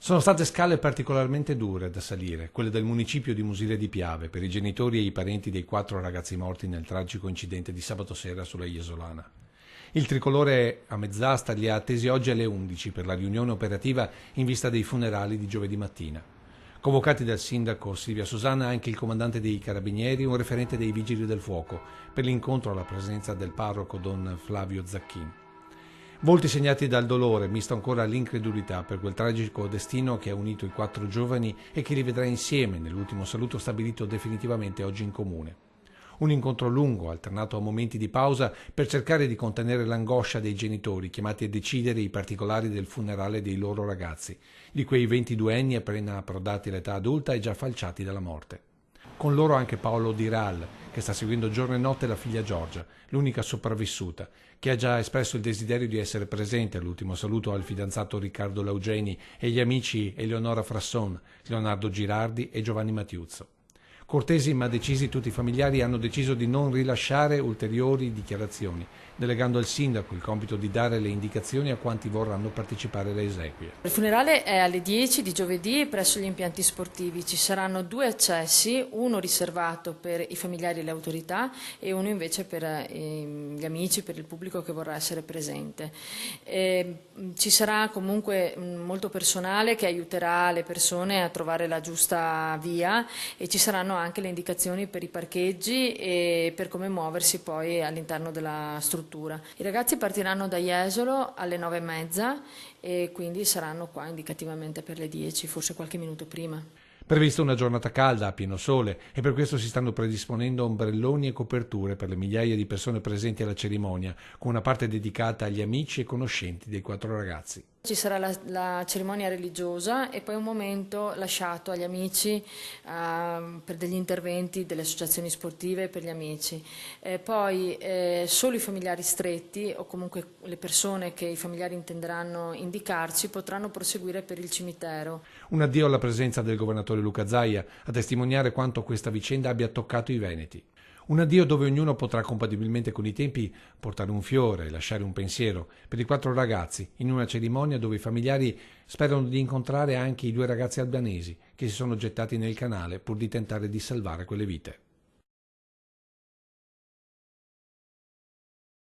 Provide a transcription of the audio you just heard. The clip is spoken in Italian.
Sono state scale particolarmente dure da salire, quelle del municipio di Musile di Piave, per i genitori e i parenti dei 4 ragazzi morti nel tragico incidente di sabato sera sulla Jesolana. Il tricolore a mezz'asta li ha attesi oggi alle 11 per la riunione operativa in vista dei funerali di giovedì mattina. Convocati dal sindaco Silvia Susanna anche il comandante dei carabinieri e un referente dei vigili del fuoco per l'incontro alla presenza del parroco don Flavio Zacchin. Volti segnati dal dolore, misto ancora all'incredulità per quel tragico destino che ha unito i 4 giovani e che li vedrà insieme nell'ultimo saluto stabilito definitivamente oggi in comune. Un incontro lungo, alternato a momenti di pausa per cercare di contenere l'angoscia dei genitori chiamati a decidere i particolari del funerale dei loro ragazzi, di quei 22enni appena approdati all'età adulta e già falciati dalla morte. Con loro anche Paolo Di Ral, che sta seguendo giorno e notte la figlia Giorgia, l'unica sopravvissuta, che ha già espresso il desiderio di essere presente all'ultimo saluto al fidanzato Riccardo Laugeni e gli amici Eleonora Frasson, Leonardo Girardi e Giovanni Mattiuzzo. Cortesi ma decisi, tutti i familiari hanno deciso di non rilasciare ulteriori dichiarazioni, delegando al sindaco il compito di dare le indicazioni a quanti vorranno partecipare alle esequie. Il funerale è alle 10 di giovedì presso gli impianti sportivi. Ci saranno 2 accessi, uno riservato per i familiari e le autorità e uno invece per gli amici, per il pubblico che vorrà essere presente. Ci sarà comunque molto personale che aiuterà le persone a trovare la giusta via e ci saranno anche le indicazioni per i parcheggi e per come muoversi poi all'interno della struttura. I ragazzi partiranno da Jesolo alle 9:30 e quindi saranno qua indicativamente per le 10, forse qualche minuto prima. Prevista una giornata calda, a pieno sole, e per questo si stanno predisponendo ombrelloni e coperture per le migliaia di persone presenti alla cerimonia, con una parte dedicata agli amici e conoscenti dei 4 ragazzi. Ci sarà la cerimonia religiosa e poi un momento lasciato agli amici per degli interventi delle associazioni sportive per gli amici. Poi solo i familiari stretti o comunque le persone che i familiari intenderanno indicarci potranno proseguire per il cimitero. Un addio alla presenza del governatore Luca Zaia a testimoniare quanto questa vicenda abbia toccato i veneti. Un addio dove ognuno potrà compatibilmente con i tempi portare un fiore e lasciare un pensiero per i 4 ragazzi in una cerimonia dove i familiari sperano di incontrare anche i 2 ragazzi albanesi che si sono gettati nel canale pur di tentare di salvare quelle vite.